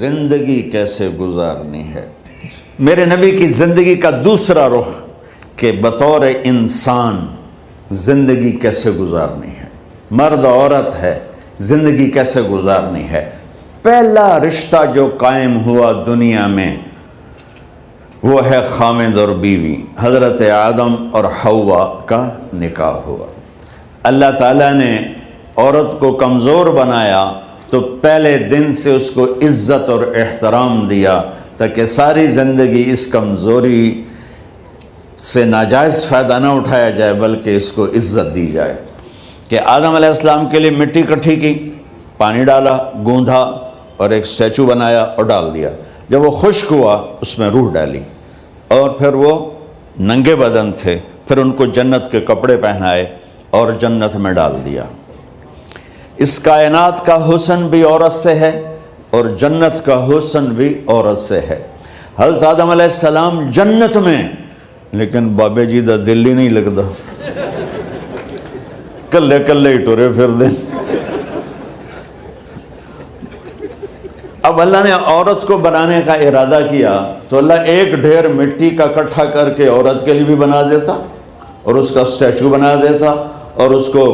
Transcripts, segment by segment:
زندگی کیسے گزارنی ہے۔ میرے نبی کی زندگی کا دوسرا رخ کہ بطور انسان زندگی کیسے گزارنی ہے، مرد عورت ہے، زندگی کیسے گزارنی ہے۔ پہلا رشتہ جو قائم ہوا دنیا میں وہ ہے خامد اور بیوی، حضرت آدم اور حوا کا نکاح ہوا۔ اللہ تعالیٰ نے عورت کو کمزور بنایا تو پہلے دن سے اس کو عزت اور احترام دیا تاکہ ساری زندگی اس کمزوری سے ناجائز فائدہ نہ اٹھایا جائے بلکہ اس کو عزت دی جائے۔ کہ آدم علیہ السلام کے لیے مٹی اکٹھی کی، پانی ڈالا، گوندھا اور ایک اسٹیچو بنایا اور ڈال دیا۔ جب وہ خشک ہوا اس میں روح ڈالی اور پھر وہ ننگے بدن تھے، پھر ان کو جنت کے کپڑے پہنائے اور جنت میں ڈال دیا۔ اس کائنات کا حسن بھی عورت سے ہے اور جنت کا حسن بھی عورت سے ہے۔ حضرت آدم علیہ السلام جنت میں، لیکن بابے جی دا دل ہی نہیں لگتا، کلے کلے ہی ٹورے پھر دیں۔ اب اللہ نے عورت کو بنانے کا ارادہ کیا تو اللہ ایک ڈھیر مٹی کا اکٹھا کر کے عورت کے لیے بھی بنا دیتا اور اس کا اسٹیچو بنا دیتا اور اس کو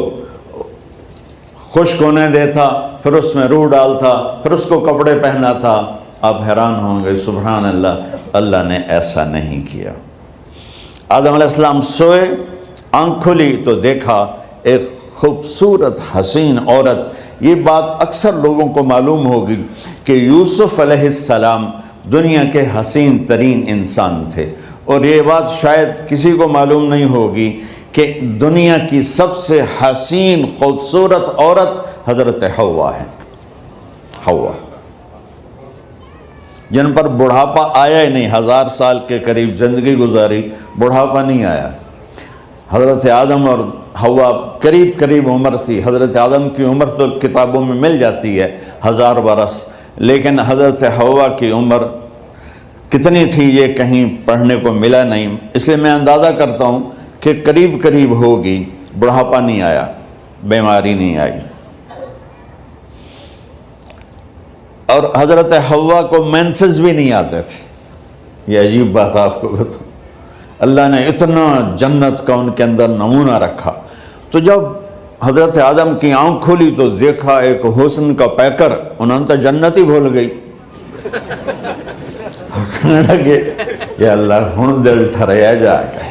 خشک ہونے دیتا، پھر اس میں روح ڈالتا، پھر اس کو کپڑے پہناتا۔ آپ حیران ہوں گے، سبحان اللہ، اللہ نے ایسا نہیں کیا۔ آدم علیہ السلام سوئے، آنکھ کھلی تو دیکھا ایک خوبصورت حسین عورت۔ یہ بات اکثر لوگوں کو معلوم ہوگی کہ یوسف علیہ السلام دنیا کے حسین ترین انسان تھے، اور یہ بات شاید کسی کو معلوم نہیں ہوگی کہ دنیا کی سب سے حسین خوبصورت عورت حضرت حوا ہے۔ حوا جن پر بڑھاپا آیا ہی نہیں، 1000 سال کے قریب زندگی گزاری، بڑھاپا نہیں آیا۔ حضرت آدم اور حوا قریب قریب عمر تھی۔ حضرت آدم کی عمر تو کتابوں میں مل جاتی ہے 1000 برس، لیکن حضرت حوا کی عمر کتنی تھی یہ کہیں پڑھنے کو ملا نہیں، اس لیے میں اندازہ کرتا ہوں کہ قریب قریب ہوگی۔ بڑھاپا نہیں آیا، بیماری نہیں آئی۔ اور حضرت حوا کو مینسز بھی نہیں آتے تھے۔ یہ عجیب بات آپ کو بتاؤں، اللہ نے اتنا جنت کا ان کے اندر نمونہ رکھا۔ تو جب حضرت آدم کی آنکھ کھلی تو دیکھا ایک حسن کا پیکر، انہوں نے تو جنت ہی بھول گئی۔ کہنے لگے یا اللہ ہن دل ٹھریا جا کے،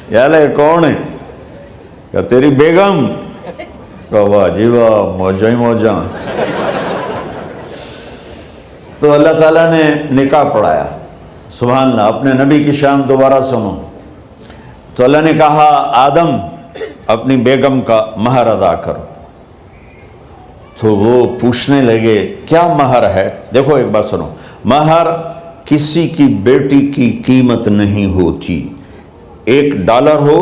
یا اللہ کون ہے؟ کہ تیری بیگم۔ کہ واہ جی واہ، موجاں ہی موجاں۔ تو اللہ تعالیٰ نے نکاح پڑھایا۔ سبحان اللہ، اپنے نبی کی شان دوبارہ سنو۔ تو اللہ نے کہا آدم اپنی بیگم کا مہر ادا کرو۔ تو وہ پوچھنے لگے کیا مہر ہے؟ دیکھو ایک بات سنو، مہر کسی کی بیٹی کی قیمت نہیں ہوتی۔ $1 ہو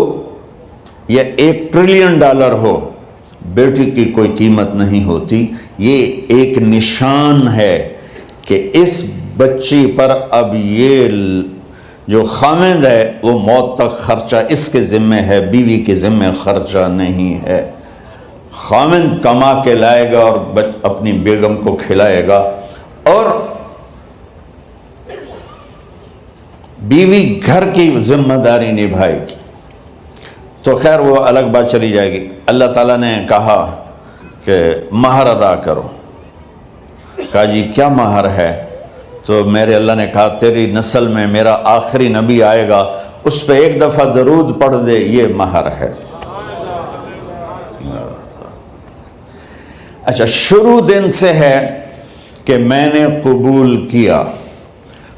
یا $1 ٹریلین ہو، بیٹی کی کوئی قیمت نہیں ہوتی۔ یہ ایک نشان ہے کہ اس بچی پر اب یہ جو خامد ہے وہ موت تک خرچہ اس کے ذمہ ہے، بیوی کے ذمہ خرچہ نہیں ہے۔ خامد کما کے لائے گا اور اپنی بیگم کو کھلائے گا، اور بیوی گھر کی ذمہ داری نبھائے گی۔ تو خیر وہ الگ بات چلی جائے گی۔ اللہ تعالیٰ نے کہا کہ مہر ادا کرو۔ کہا جی کیا مہر ہے؟ تو میرے اللہ نے کہا تیری نسل میں میرا آخری نبی آئے گا، اس پہ ایک دفعہ درود پڑھ دے، یہ مہر ہے۔ اچھا، شروع دن سے ہے کہ میں نے قبول کیا۔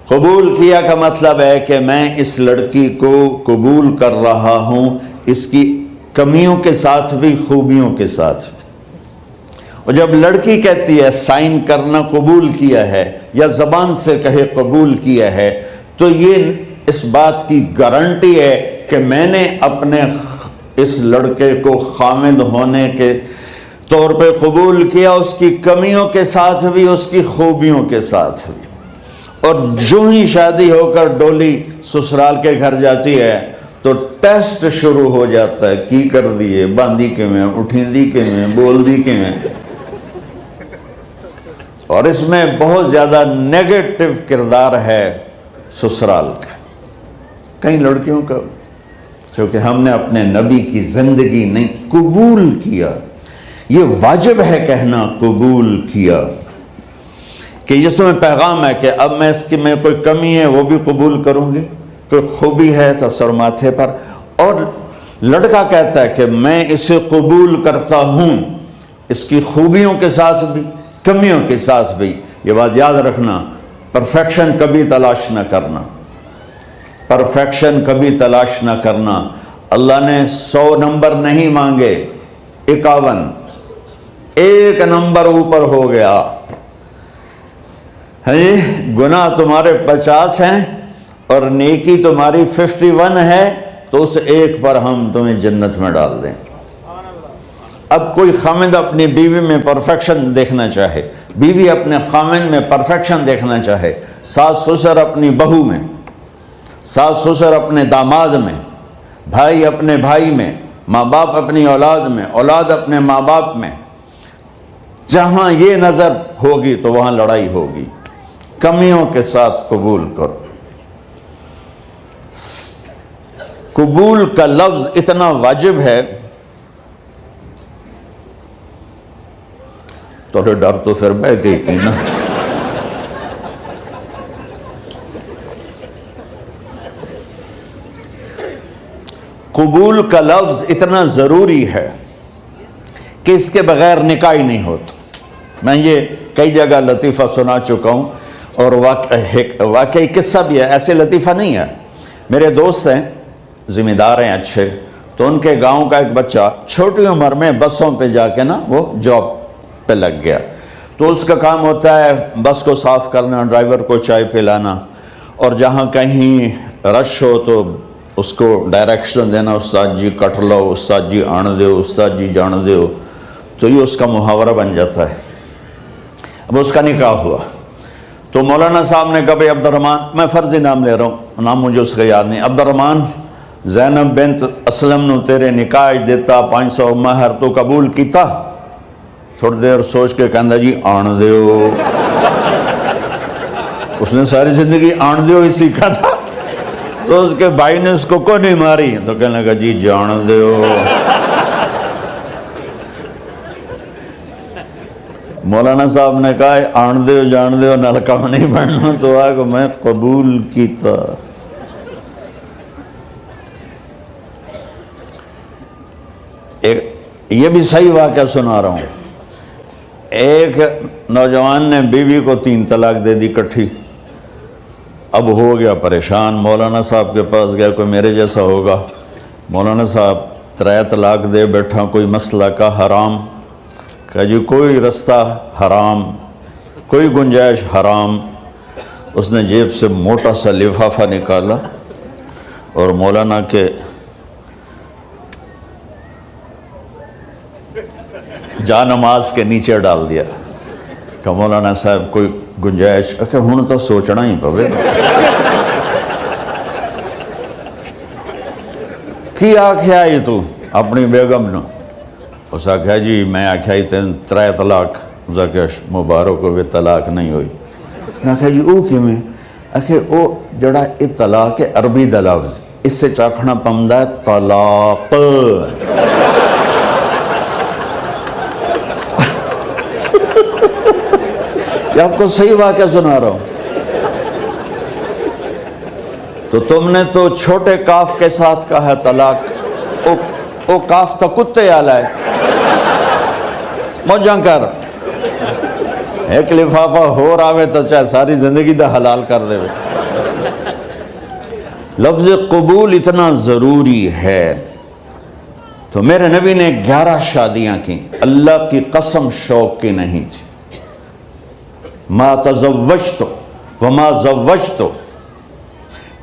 قبول کیا کا مطلب ہے کہ میں اس لڑکی کو قبول کر رہا ہوں، اس کی کمیوں کے ساتھ بھی خوبیوں کے ساتھ بھی۔ اور جب لڑکی کہتی ہے سائن کرنا قبول کیا ہے، یا زبان سے کہے قبول کیا ہے، تو یہ اس بات کی گارنٹی ہے کہ میں نے اپنے اس لڑکے کو خامد ہونے کے طور پہ قبول کیا، اس کی کمیوں کے ساتھ بھی، اس کی خوبیوں کے ساتھ بھی۔ اور جو ہی شادی ہو کر ڈولی سسرال کے گھر جاتی ہے تو ٹیسٹ شروع ہو جاتا ہے، کی کر دیے، باندھی کے میں، اٹھیندی کے میں، بول دی کے میں۔ اور اس میں بہت زیادہ نیگیٹو کردار ہے سسرال کا، کئی لڑکیوں کا، کیونکہ ہم نے اپنے نبی کی زندگی نہیں قبول کیا۔ یہ واجب ہے کہنا قبول کیا، کہ جس میں پیغام ہے کہ اب میں اس کی میں کوئی کمی ہے وہ بھی قبول کروں گی، کوئی خوبی ہے تو سر ماتھے پر، اور لڑکا کہتا ہے کہ میں اسے قبول کرتا ہوں، اس کی خوبیوں کے ساتھ بھی کمیوں کے ساتھ بھی۔ یہ بات یاد رکھنا، پرفیکشن کبھی تلاش نہ کرنا، پرفیکشن کبھی تلاش نہ کرنا۔ اللہ نے 100 نمبر نہیں مانگے، 51، ایک نمبر اوپر ہو گیا۔ گناہ تمہارے 50 ہیں اور نیکی تمہاری 51 ہے، تو اس ایک پر ہم تمہیں جنت میں ڈال دیں۔ اب کوئی خامد اپنی بیوی میں پرفیکشن دیکھنا چاہے، بیوی اپنے خامد میں پرفیکشن دیکھنا چاہے، ساس سسر اپنی بہو میں، ساس سسر اپنے داماد میں، بھائی اپنے بھائی میں، ماں باپ اپنی اولاد میں، اولاد اپنے ماں باپ میں، جہاں یہ نظر ہوگی تو وہاں لڑائی ہوگی۔ کمیوں کے ساتھ قبول کرو۔ قبول کا لفظ اتنا واجب ہے، تو ڈر تو پھر بہ گئی کی نا۔ قبول کا لفظ اتنا ضروری ہے کہ اس کے بغیر نکاح ہی نہیں ہوتا۔ میں یہ کئی جگہ لطیفہ سنا چکا ہوں، اور واقعی قصہ بھی ہے، ایسے لطیفہ نہیں ہے۔ میرے دوست ہیں، ذمہ دار ہیں اچھے، تو ان کے گاؤں کا ایک بچہ چھوٹی عمر میں بسوں پہ جا کے نا وہ جاب پہ لگ گیا، تو اس کا کام ہوتا ہے بس کو صاف کرنا، ڈرائیور کو چائے پلانا، اور جہاں کہیں رش ہو تو اس کو ڈائریکشن دینا، استاد جی کٹ لو، استاد جی آن دیو، استاد جی جان دیو، تو یہ اس کا محاورہ بن جاتا ہے۔ اب اس کا نکاح ہوا تو مولانا صاحب نے کہا بھائی عبد الرحمن، میں فرضی نام لے رہا ہوں، نام مجھے اس کا یاد نہیں، عبد الرحمن زینب بنت اسلم نو تیرے نکاح دیتا 500 مہر تو قبول کیتا؟ تھوڑی دیر سوچ کے کہندا جی آن دیو۔ اس نے ساری زندگی آن دیو ہی سیکھا تھا، تو اس کے بھائی نے اس کو نہیں ماری، تو کہنے لگا جی جان دیو۔ مولانا صاحب نے کہا آن دیو جان دیو نال کم نہیں بننا، تو آگا میں قبول کیتا۔ یہ بھی صحیح واقعہ سنا رہا ہوں۔ ایک نوجوان نے بیوی کو 3 طلاق دے دی کٹھی، اب ہو گیا پریشان، مولانا صاحب کے پاس گیا، کوئی میرے جیسا ہوگا، مولانا صاحب 3 طلاق دے بیٹھا، کوئی مسئلہ کا حرام؟ کہا جی کوئی رستہ حرام، کوئی گنجائش حرام۔ اس نے جیب سے موٹا سا لفافہ نکالا اور مولانا کے جا نماز کے نیچے ڈال دیا، کہ مولانا صاحب کوئی گنجائش؟ کہ ہن تو سوچنا ہی پوے۔ کی آکھیا ہی تو اپنی بیگم نو؟ اس آکھیا جی میں آکھیا ہی 3 طلاق۔ اس آکھیا مبارک ہوئے طلاق نہیں ہوئی۔ میں آکھیا جی او کیوں میں؟ آکھیا او جڑا یہ طلاق ہے عربی دا لفظ، اس سے چاکھنا پمدا ہے طلاق۔ یہ آپ کو صحیح واقعہ سنا رہا ہوں۔ تو تم نے تو چھوٹے کاف کے ساتھ کہا ہے طلاق، او کاف تا کتے آلہ ہے، موجاں کر، ایک لفافہ ہو راوے تو چاہے ساری زندگی دا حلال کر دے۔ لفظ قبول اتنا ضروری ہے۔ تو میرے نبی نے 11 شادیاں کی، اللہ کی قسم شوق کی نہیں تھی۔ ما تزوجت وما زوجت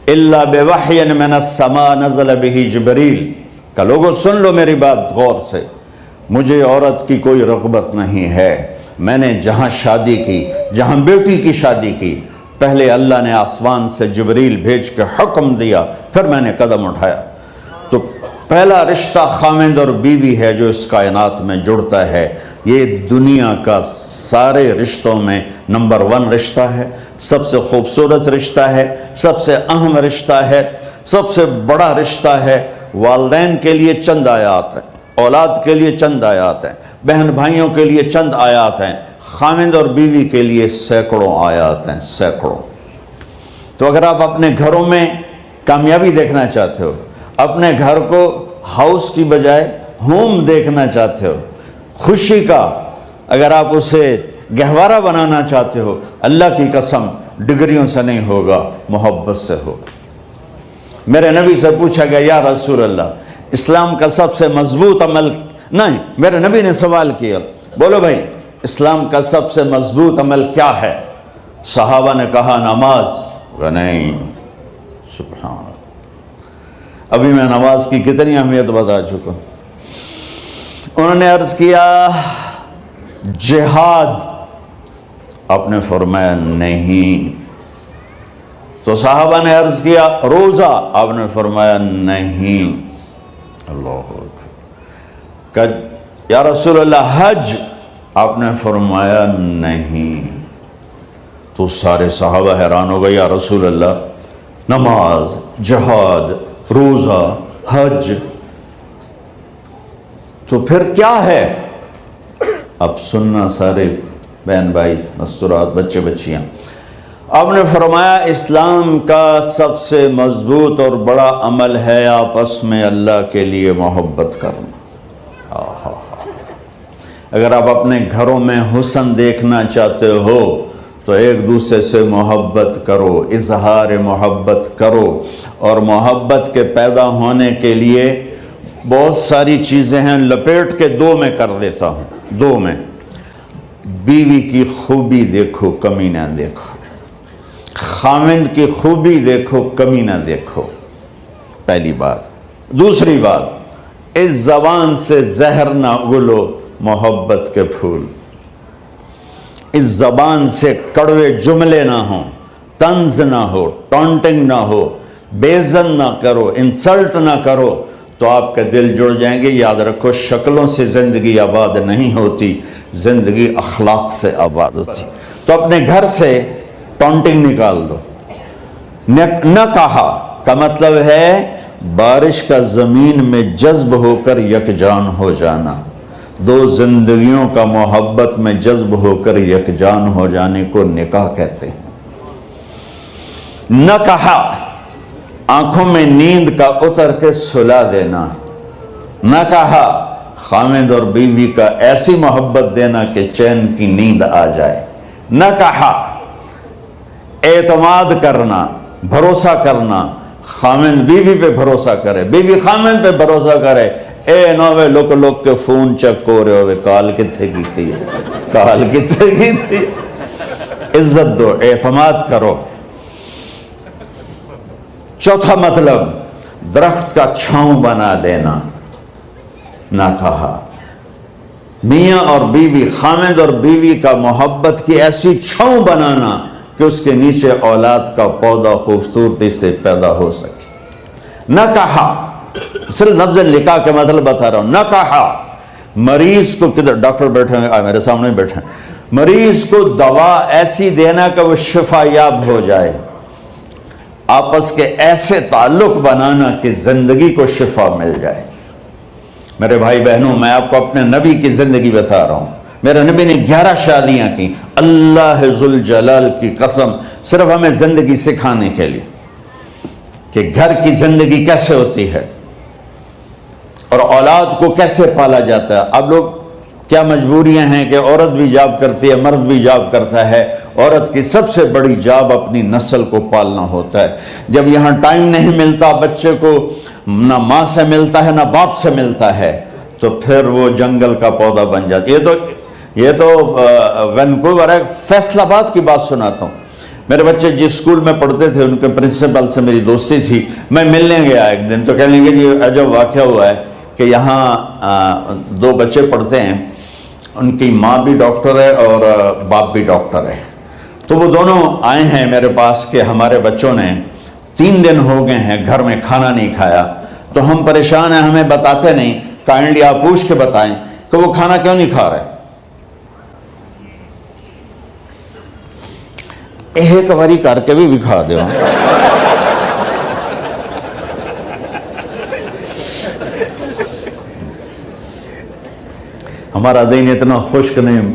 الا بوحی من السماء نزل به جبریل۔ کہ لوگوں سن لو میری بات غور سے، مجھے عورت کی کوئی رغبت نہیں ہے، میں نے جہاں شادی کی، جہاں بیٹی کی شادی کی، پہلے اللہ نے آسمان سے جبریل بھیج کے حکم دیا، پھر میں نے قدم اٹھایا۔ تو پہلا رشتہ خاوند اور بیوی ہے جو اس کائنات میں جڑتا ہے، یہ دنیا کا سارے رشتوں میں نمبر 1 رشتہ ہے، سب سے خوبصورت رشتہ ہے، سب سے اہم رشتہ ہے، سب سے بڑا رشتہ ہے۔ والدین کے لیے چند آیات ہیں، اولاد کے لیے چند آیات ہیں، بہن بھائیوں کے لیے چند آیات ہیں، خاوند اور بیوی کے لیے سینکڑوں آیات ہیں، سینکڑوں۔ تو اگر آپ اپنے گھروں میں کامیابی دیکھنا چاہتے ہو، اپنے گھر کو ہاؤس کی بجائے ہوم دیکھنا چاہتے ہو، خوشی کا اگر آپ اسے گہوارہ بنانا چاہتے ہو، اللہ کی قسم ڈگریوں سے نہیں ہوگا، محبت سے ہوگا۔ میرے نبی سے پوچھا گیا یا رسول اللہ اسلام کا سب سے مضبوط عمل، نہیں، میرے نبی نے سوال کیا، بولو بھائی اسلام کا سب سے مضبوط عمل کیا ہے؟ صحابہ نے کہا نماز، نہیں، سبحان اللہ۔ ابھی میں نماز کی کتنی اہمیت بتا چکا ہوں۔ انہوں نے عرض کیا جہاد، آپ نے فرمایا نہیں۔ تو صحابہ نے عرض کیا روزہ، آپ نے فرمایا نہیں۔ اللہ اکبر۔ کہ یا رسول اللہ حج، آپ نے فرمایا نہیں۔ تو سارے صحابہ حیران ہو گئے، یا رسول اللہ نماز، جہاد، روزہ، حج، تو پھر کیا ہے؟ اب سننا سارے بہن بھائی، مستورات، بچے بچیاں، آپ نے فرمایا اسلام کا سب سے مضبوط اور بڑا عمل ہے آپس میں اللہ کے لیے محبت کرنا۔ اگر آپ اپنے گھروں میں حسن دیکھنا چاہتے ہو تو ایک دوسرے سے محبت کرو، اظہار محبت کرو، اور محبت کے پیدا ہونے کے لیے بہت ساری چیزیں ہیں، لپیٹ کے 2 میں کر لیتا ہوں، 2 میں۔ بیوی کی خوبی دیکھو، کمی نہ دیکھو، خاوند کی خوبی دیکھو، کمی نہ دیکھو، پہلی بات۔ دوسری بات، اس زبان سے زہر نہ اگلو محبت کے پھول، اس زبان سے کڑوے جملے نہ ہوں، طنز نہ ہو، ٹونٹنگ نہ ہو، بےعزت نہ کرو، انسلٹ نہ کرو، تو آپ کے دل جڑ جائیں گے۔ یاد رکھو شکلوں سے زندگی آباد نہیں ہوتی، زندگی اخلاق سے آباد ہوتی۔ تو اپنے گھر سے ٹونٹنگ نکال دو۔ نہ کہا کا مطلب ہے بارش کا زمین میں جذب ہو کر یکجان ہو جانا، 2 زندگیوں کا محبت میں جذب ہو کر یکجان ہو جانے کو نکاح کہتے ہیں۔ نہ کہا آنکھوں میں نیند کا اتر کے سلا دینا، نہ کہا خاوند اور بیوی کا ایسی محبت دینا کہ چین کی نیند آ جائے، نہ کہا اعتماد کرنا، بھروسہ کرنا، خاوند بیوی پہ بھروسہ کرے، بیوی خاوند پہ بھروسہ کرے۔ اے نوے لوگ کے فون چیک ہو رہے ہوئے، کال کتنے کی تھی، کال کتنے کی تھی۔ عزت دو، اعتماد کرو۔ چوتھا مطلب درخت کا چھاؤں بنا دینا، نہ کہا میاں اور بیوی، خاوند اور بیوی کا محبت کی ایسی چھاؤں بنانا کہ اس کے نیچے اولاد کا پودا خوبصورتی سے پیدا ہو سکے۔ نہ کہا، صرف لفظ لکھا کے مطلب بتا رہا ہوں، نہ کہا مریض کو، کدھر ڈاکٹر بیٹھے ہیں، میرے سامنے بیٹھے ہیں، مریض کو دوا ایسی دینا کہ وہ شفا یاب ہو جائے، آپس کے ایسے تعلق بنانا کہ زندگی کو شفا مل جائے۔ میرے بھائی بہنوں، میں آپ کو اپنے نبی کی زندگی بتا رہا ہوں۔ میرے نبی نے 11 شادیاں کی، اللہ ذوالجلال کی قسم، صرف ہمیں زندگی سکھانے کے لیے کہ گھر کی زندگی کیسے ہوتی ہے اور اولاد کو کیسے پالا جاتا ہے۔ اب لوگ کیا مجبوریاں ہیں کہ عورت بھی جاب کرتی ہے، مرد بھی جاب کرتا ہے۔ عورت کی سب سے بڑی جاب اپنی نسل کو پالنا ہوتا ہے۔ جب یہاں ٹائم نہیں ملتا بچے کو، نہ ماں سے ملتا ہے نہ باپ سے ملتا ہے، تو پھر وہ جنگل کا پودا بن جاتا ہے۔ یہ تو وینکوور ہے، فیصل آباد کی بات سناتا ہوں۔ میرے بچے جس اسکول میں پڑھتے تھے ان کے پرنسپل سے میری دوستی تھی، میں ملنے گیا ایک دن، تو کہنے لگے جی عجب واقعہ ہوا ہے کہ یہاں 2 بچے پڑھتے ہیں، ان کی ماں بھی ڈاکٹر ہے اور باپ بھی ڈاکٹر ہے، تو وہ دونوں آئے ہیں میرے پاس کہ ہمارے بچوں نے 3 دن ہو گئے ہیں گھر میں کھانا نہیں کھایا، تو ہم پریشان ہیں، ہمیں بتاتے نہیں، کائنڈلی آپ پوچھ کے بتائیں کہ وہ کھانا کیوں نہیں کھا رہے۔ ایک باری کر کے بھی دکھا دو. ہمارا دین اتنا خشک نہیں،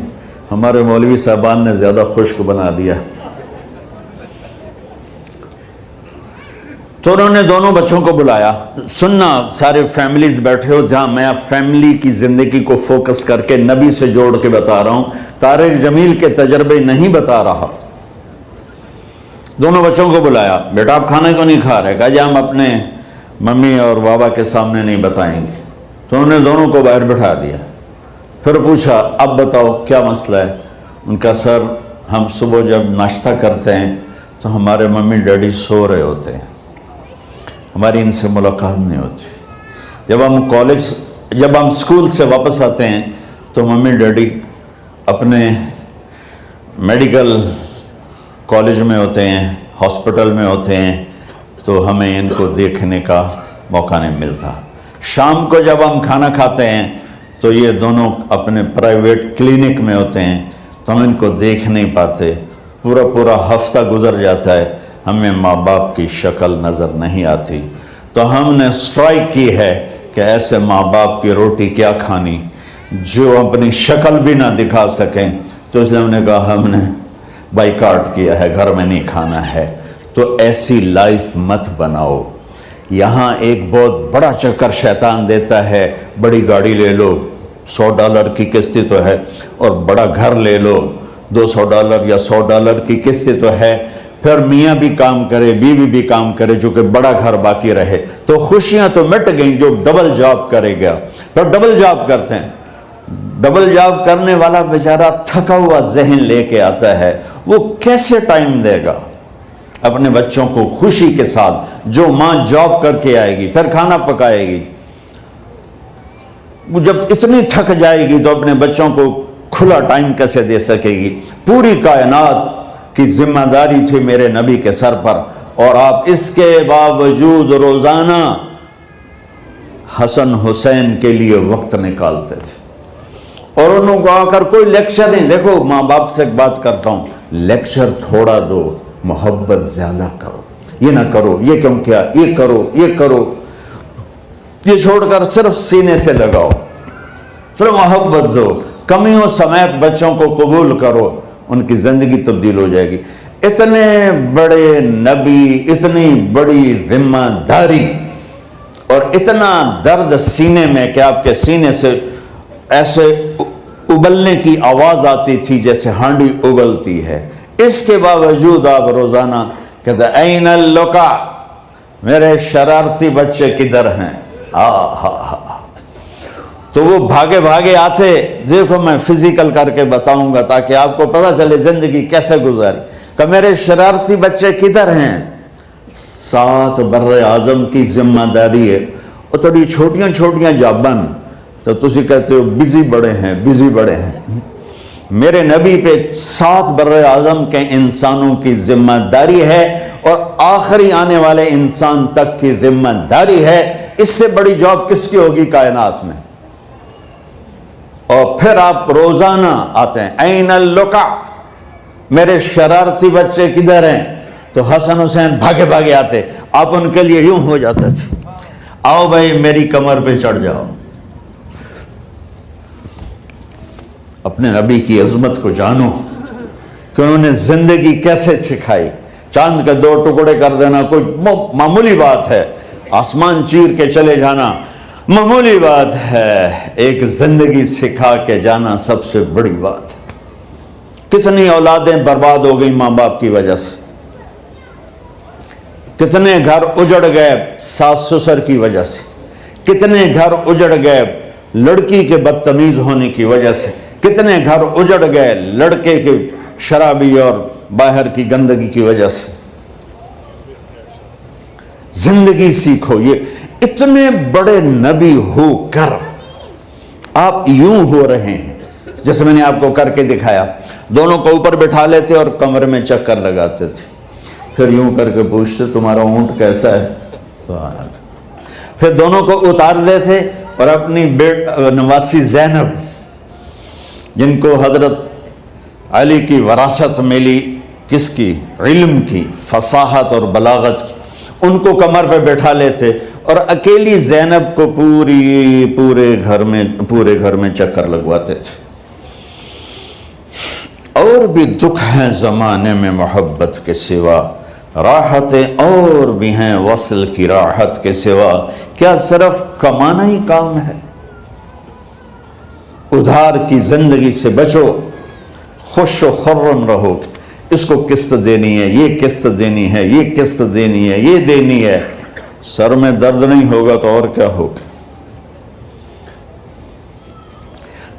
ہمارے مولوی صاحبان نے زیادہ خشک بنا دیا. تو انہوں نے دونوں بچوں کو بلایا. سننا سارے فیملیز بیٹھے ہو جہاں میں فیملی کی زندگی کو فوکس کر کے نبی سے جوڑ کے بتا رہا ہوں، طارق جمیل کے تجربے نہیں بتا رہا. دونوں بچوں کو بلایا. بیٹا آپ کھانا کیوں نہیں کھا رہے؟ کہا جی ہم اپنے ممی اور بابا کے سامنے نہیں بتائیں گے. تو انہوں نے دونوں کو باہر بٹھا دیا. پھر پوچھا اب بتاؤ کیا مسئلہ ہے؟ ان کا سر ہم صبح جب ناشتہ کرتے ہیں تو ہمارے ممی ڈیڈی سو رہے ہوتے ہیں، ہماری ان سے ملاقات نہیں ہوتی. جب ہم اسکول سے واپس آتے ہیں تو ممی ڈیڈی اپنے میڈیکل کالج میں ہوتے ہیں، ہاسپٹل میں ہوتے ہیں، تو ہمیں ان کو دیکھنے کا موقع نہیں ملتا. شام کو جب ہم کھانا کھاتے ہیں تو یہ دونوں اپنے پرائیویٹ کلینک میں ہوتے ہیں تو ہم ان کو دیکھ نہیں پاتے. پورا ہفتہ گزر جاتا ہے، ہمیں ماں باپ کی شکل نظر نہیں آتی. تو ہم نے اسٹرائک کی ہے کہ ایسے ماں باپ کی روٹی کیا کھانی جو اپنی شکل بھی نہ دکھا سکیں. تو اس لیے ہم نے کہا ہم نے بائیکاٹ کیا ہے، گھر میں نہیں کھانا ہے. تو ایسی لائف مت بناؤ. یہاں ایک بہت بڑا چکر شیطان دیتا ہے، بڑی گاڑی لے لو، $100 کی قسط تو ہے، اور بڑا گھر لے لو، $200 یا $100 کی قسط تو ہے. پھر میاں بھی کام کرے، بیوی بھی کام کرے، جو کہ بڑا گھر باقی رہے، تو خوشیاں تو مٹ گئیں. جو ڈبل جاب کرے گا، پھر ڈبل جاب کرتے ہیں. ڈبل جاب کرنے والا بیچارہ تھکا ہوا ذہن لے کے آتا ہے، وہ کیسے ٹائم دے گا اپنے بچوں کو خوشی کے ساتھ؟ جو ماں جاب کر کے آئے گی پھر کھانا پکائے گی، وہ جب اتنی تھک جائے گی تو اپنے بچوں کو کھلا ٹائم کیسے دے سکے گی؟ پوری کائنات کی ذمہ داری تھی میرے نبی کے سر پر، اور آپ اس کے باوجود روزانہ حسن حسین کے لیے وقت نکالتے تھے. اور انہوں کو آ کر کوئی لیکچر نہیں. دیکھو ماں باپ سے ایک بات کرتا ہوں، لیکچر تھوڑا دو، محبت زیادہ کرو. یہ نہ کرو، یہ کیوں کیا، یہ کرو، یہ کرو، یہ چھوڑ کر صرف سینے سے لگاؤ، صرف محبت دو. کمیوں سمیت بچوں کو قبول کرو، ان کی زندگی تبدیل ہو جائے گی. اتنے بڑے نبی، اتنی بڑی ذمہ داری، اور اتنا درد سینے میں کہ آپ کے سینے سے ایسے ابلنے کی آواز آتی تھی جیسے ہانڈی ابلتی ہے. اس کے باوجود آپ روزانہ کہتے این اللقا، میرے شرارتی بچے کدھر ہیں؟ تو وہ بھاگے بھاگے آتے. دیکھو میں فزیکل کر کے بتاؤں گا تاکہ آپ کو پتہ چلے زندگی کیسے گزاری. کہ میرے شرارتی بچے کدھر ہیں؟ 7 بر اعظم کی ذمہ داری ہے. اور تھوڑی چھوٹیاں جابن تو تسی کہتے ہو بزی بڑے ہیں. میرے نبی پہ 7 بر اعظم کے انسانوں کی ذمہ داری ہے، اور آخری آنے والے انسان تک کی ذمہ داری ہے. اس سے بڑی جاب کس کی ہوگی کائنات میں؟ اور پھر آپ روزانہ آتے ہیں این اللقا، میرے شرارتی بچے کدھر ہیں؟ تو حسن حسین بھاگے بھاگے آتے. آپ ان کے لیے یوں ہو جاتے تھے، آؤ بھائی میری کمر پہ چڑھ جاؤ. اپنے نبی کی عظمت کو جانو کہ انہوں نے زندگی کیسے سکھائی. چاند کے 2 ٹکڑے کر دینا کوئی معمولی بات ہے، آسمان چیر کے چلے جانا معمولی بات ہے، ایک زندگی سکھا کے جانا سب سے بڑی بات ہے. کتنی اولادیں برباد ہو گئی ماں باپ کی وجہ سے، کتنے گھر اجڑ گئے ساس سسر کی وجہ سے، کتنے گھر اجڑ گئے لڑکی کے بدتمیز ہونے کی وجہ سے، کتنے گھر اجڑ گئے لڑکے کی شرابی اور باہر کی گندگی کی وجہ سے. زندگی سیکھو. یہ اتنے بڑے نبی ہو کر آپ یوں ہو رہے ہیں جیسے میں نے آپ کو کر کے دکھایا. دونوں کو اوپر بٹھا لیتے اور کمرے میں چکر لگاتے تھے، پھر یوں کر کے پوچھتے تمہارا اونٹ کیسا ہے؟ سوال. پھر دونوں کو اتار دیتے اور اپنی نواسی زینب، جن کو حضرت علی کی وراثت ملی کس کی؟ علم کی، فصاحت اور بلاغت کی، ان کو کمر پہ بٹھا لیتے اور اکیلی زینب کو پورے گھر میں چکر لگواتے تھے۔ اور بھی دکھ ہیں زمانے میں محبت کے سوا، راحتیں اور بھی ہیں وصل کی راحت کے سوا، کیا صرف کمانا ہی کام ہے؟ ادھار کی زندگی سے بچو، خوش و خرم رہو، اس کو قسط دینی ہے، یہ قسط دینی ہے، یہ قسط دینی ہے، یہ دینی ہے، سر میں درد نہیں ہوگا تو اور کیا ہوگا؟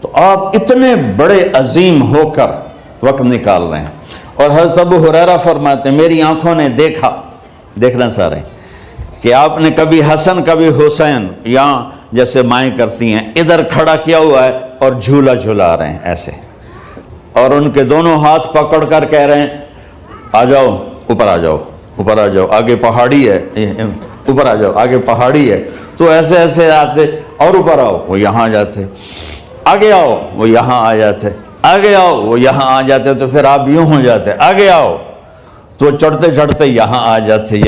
تو آپ اتنے بڑے عظیم ہو کر وقت نکال رہے ہیں، اور حضرت ابو ہریرہ فرماتے ہیں میری آنکھوں نے دیکھنا سارے کہ آپ نے کبھی حسن کبھی حسین یہاں جیسے مائیں کرتی ہیں ادھر کھڑا کیا ہوا ہے اور جھولا جھولا رہے ہیں ایسے، اور ان کے دونوں ہاتھ پکڑ کر کہہ رہے ہیں آ جاؤ اوپر آ جاؤ، اوپر آ جاؤ، آگے پہاڑی ہے، اوپر آ جاؤ، آگے پہاڑی ہے، تو ایسے ایسے آتے، اور اوپر آؤ، وہ یہاں آ جاتے، آگے آؤ، وہ یہاں آ جاتے، آگے آؤ، وہ یہاں آ جاتے، تو پھر آپ یوں ہو جاتے، آگے آؤ، تو چڑھتے چڑھتے یہاں آ جاتے،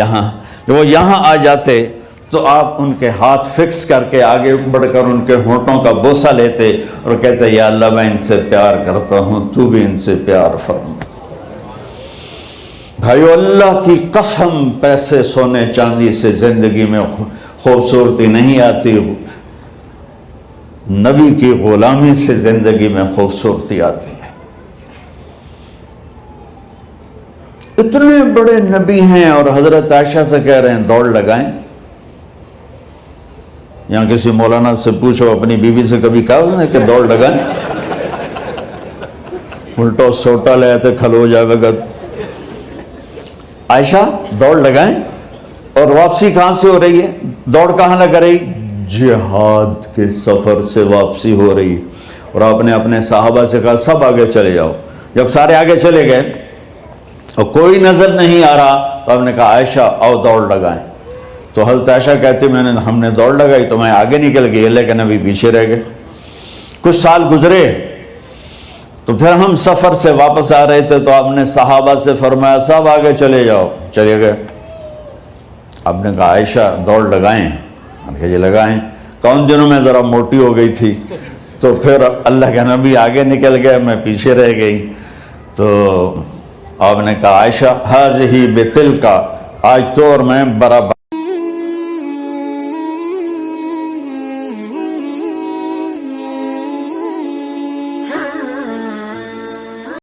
وہ یہاں آ جاتے، تو آپ ان کے ہاتھ فکس کر کے آگے بڑھ کر ان کے ہونٹوں کا بوسہ لیتے اور کہتے یا اللہ میں ان سے پیار کرتا ہوں، تو بھی ان سے پیار فرما۔ بھائیو اللہ کی قسم، پیسے سونے چاندی سے زندگی میں خوبصورتی نہیں آتی، نبی کی غلامی سے زندگی میں خوبصورتی آتی ہے۔ اتنے بڑے نبی ہیں اور حضرت عائشہ سے کہہ رہے ہیں دوڑ لگائیں۔ یہاں کسی مولانا سے پوچھو اپنی بیوی سے کبھی کہا اس نے کہ دوڑ لگائیں؟ الٹا سوٹا لے آتے کھل ہو جائے گا۔ عائشہ دوڑ لگائیں، اور واپسی کہاں سے ہو رہی ہے؟ دوڑ کہاں لگ رہی؟ جہاد کے سفر سے واپسی ہو رہی، اور آپ نے اپنے صحابہ سے کہا سب آگے چلے جاؤ۔ جب سارے آگے چلے گئے اور کوئی نظر نہیں آ رہا تو آپ نے کہا عائشہ آؤ دوڑ لگائیں، تو حضرت عائشہ کہتی ہم نے دوڑ لگائی تو میں آگے نکل گئی، لیکن ابھی پیچھے رہ گئے۔ کچھ سال گزرے تو پھر ہم سفر سے واپس آ رہے تھے تو آپ نے صحابہ سے فرمایا سب آگے چلے جاؤ، چلے گئے۔ آپ نے کہا عائشہ دوڑ لگائیں؟ یہ لگائیں۔ کون دنوں میں ذرا موٹی ہو گئی تھی تو پھر اللہ کے نبی آگے نکل گئے، میں پیچھے رہ گئی، تو آپ نے کہا عائشہ ہذہ بتلک، آج تو اور میں برابر